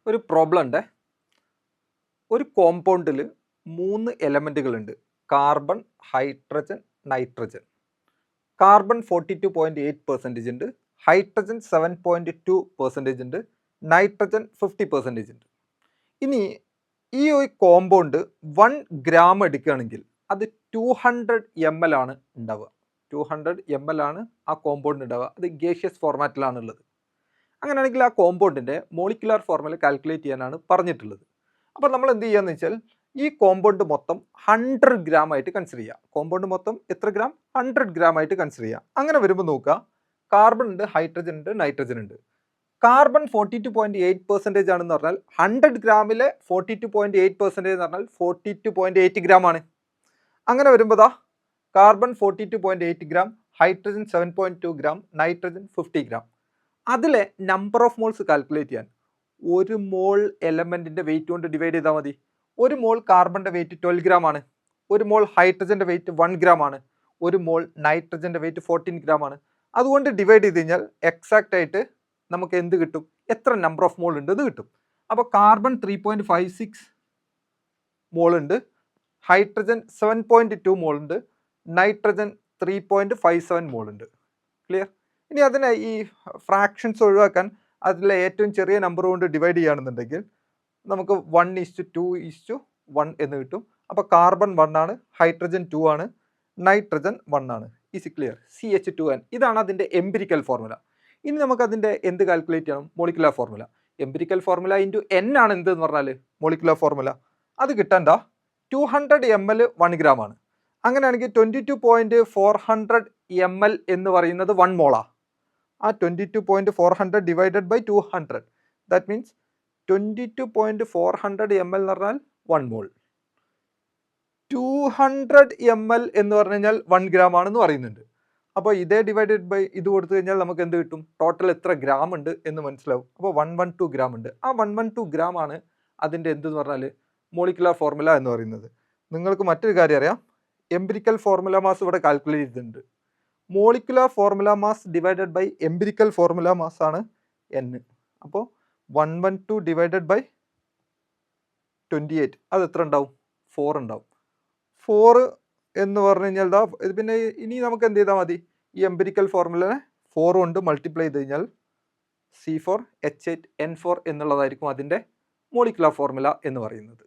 ഒരു പ്രോബ്ലം ഉണ്ട്. ഒരു കോമ്പൗണ്ടിൽ 3 എലമെൻറ്റുകളുണ്ട്. Carbon, hydrogen, nitrogen. കാർബൺ 42.8% ഉണ്ട്, ഹൈഡ്രജൻ 7.2% ഉണ്ട്, നൈട്രജൻ 50% ഉണ്ട്. ഇനി ഈ ഒരു കോമ്പൗണ്ട് 1 ഗ്രാം എടുക്കുകയാണെങ്കിൽ അത് 200 ml ആണ് ഉണ്ടാവുക. 200 ml ആണ് ആ കോമ്പൗണ്ട് ഉണ്ടാവുക. അത് ഗേഷ്യസ് ഫോർമാറ്റിലാണുള്ളത്. അങ്ങനെയാണെങ്കിൽ ആ കോമ്പൗണ്ടിൻ്റെ മോളിക്കുലാർ ഫോർമുല കാൽക്കുലേറ്റ് ചെയ്യാനാണ് പറഞ്ഞിട്ടുള്ളത്. അപ്പോൾ നമ്മൾ എന്ത് ചെയ്യുകയെന്ന് വെച്ചാൽ ഈ കോമ്പൗണ്ട് മൊത്തം 100 ഗ്രാം ആയിട്ട് കൺസിഡർ ചെയ്യുക. കോമ്പൗണ്ട് മൊത്തം എത്ര ഗ്രാം? 100 ഗ്രാം ആയിട്ട് കൺസിഡർ ചെയ്യുക. അങ്ങനെ വരുമ്പോൾ നോക്കുക, കാർബൺ ഉണ്ട്, ഹൈഡ്രജൻ ഉണ്ട്, നൈട്രജൻ ഉണ്ട്. കാർബൺ 42.8% ആണെന്ന് പറഞ്ഞാൽ 100 ഗ്രാമിലെ 42.8% എന്ന് പറഞ്ഞാൽ 42.8 ഗ്രാം ആണ്. അങ്ങനെ വരുമ്പോൾ carbon 42.8 gram, hydrogen 7.2 gram, nitrogen 50 gram. അതിലെ നമ്പർ ഓഫ് മോൾസ് കാൽക്കുലേറ്റ് ചെയ്യാൻ ഒരു മോൾ എലമെൻറ്റിൻ്റെ വെയിറ്റ് കൊണ്ട് ഡിവൈഡ് ചെയ്താൽ മതി. ഒരു മോൾ കാർബണിൻ്റെ വെയിറ്റ് 12 ഗ്രാം ആണ്, ഒരു മോൾ ഹൈഡ്രജൻ്റെ വെയിറ്റ് 1 ഗ്രാം ആണ്, ഒരു മോൾ നൈട്രജൻ്റെ വെയിറ്റ് 14 ഗ്രാം ആണ്. അതുകൊണ്ട് ഡിവൈഡ് ചെയ്ത് കഴിഞ്ഞാൽ എക്സാക്റ്റ് ആയിട്ട് നമുക്ക് എന്ത് കിട്ടും? എത്ര നമ്പർ ഓഫ് മോൾ ഉണ്ട് എന്ന് കിട്ടും. അപ്പോൾ കാർബൺ 3.56 മോൾ ഉണ്ട്, ഹൈഡ്രജൻ 7.2 മോൾ ഉണ്ട്, നൈട്രജൻ 3.57 മോൾ ഉണ്ട്. ക്ലിയർ? ഇനി അതിനെ ഈ ഫ്രാക്ഷൻസ് ഒഴിവാക്കാൻ അതിലെ ഏറ്റവും ചെറിയ നമ്പർ കൊണ്ട് ഡിവൈഡ് ചെയ്യുകയാണെന്നുണ്ടെങ്കിൽ നമുക്ക് 1:2:1 എന്ന് കിട്ടും. അപ്പോൾ കാർബൺ 1 ആണ്, ഹൈഡ്രജൻ 2 ആണ്, നൈട്രജൻ 1 ആണ്. Is clear? CH2n. ഇതാണ് അതിൻ്റെ എംപിരിക്കൽ ഫോർമുല. ഇനി നമുക്ക് അതിൻ്റെ എന്ത് കാൽക്കുലേറ്റ് ചെയ്യണം? Molecular formula. Empirical formula into n ആണ് എന്തെന്ന് പറഞ്ഞാൽ മോളിക്കുലാർ ഫോർമുല. അത് കിട്ടാൻ 200 ml 1 ഗ്രാം ആണ്. അങ്ങനെയാണെങ്കിൽ 22.400 ml എന്ന് പറയുന്നത് 1 മോളാണ്. ആ 22.400 divided by 200, that means 22.400 ml എന്ന് പറഞ്ഞാൽ 1 മോൾ. 200 ml എന്ന് പറഞ്ഞു കഴിഞ്ഞാൽ 1 ഗ്രാം ആണെന്ന് പറയുന്നുണ്ട്. അപ്പോൾ ഇതേ ഡിവൈഡഡ് ബൈ ഇത് കൊടുത്തു കഴിഞ്ഞാൽ നമുക്ക് എന്ത് കിട്ടും? ടോട്ടൽ എത്ര ഗ്രാം ഉണ്ട് എന്ന് മനസ്സിലാവും. അപ്പോൾ 112 ഗ്രാം ഉണ്ട്. ആ 112 ഗ്രാം ആണ് അതിൻ്റെ എന്തെന്ന് പറഞ്ഞാൽ മോളിക്കുലാർ ഫോർമുല എന്ന് പറയുന്നത്. നിങ്ങൾക്ക് മറ്റൊരു കാര്യം അറിയാം, എംപിരിക്കൽ ഫോർമുല മാസ് ഇവിടെ കാൽക്കുലേറ്റ് ചെയ്തിട്ടുണ്ട്. Molecular formula mass divided by empirical formula mass ആണ് n. അപ്പോൾ 112 ഡിവൈഡഡ് ബൈ 28 അത് എത്ര ഉണ്ടാവും? 4 ഉണ്ടാവും. 4 എന്ന് പറഞ്ഞു കഴിഞ്ഞാൽ പിന്നെ ഇനി നമുക്ക് എന്ത് ചെയ്താൽ മതി? ഈ എംപിരിക്കൽ ഫോർമുലനെ 4 കൊണ്ട് മൾട്ടിപ്ലൈ ചെയ്ത് കഴിഞ്ഞാൽ C4H8N4 എന്നുള്ളതായിരിക്കും അതിൻ്റെ മോളിക്കുലാർ ഫോർമുല എന്ന് പറയുന്നത്.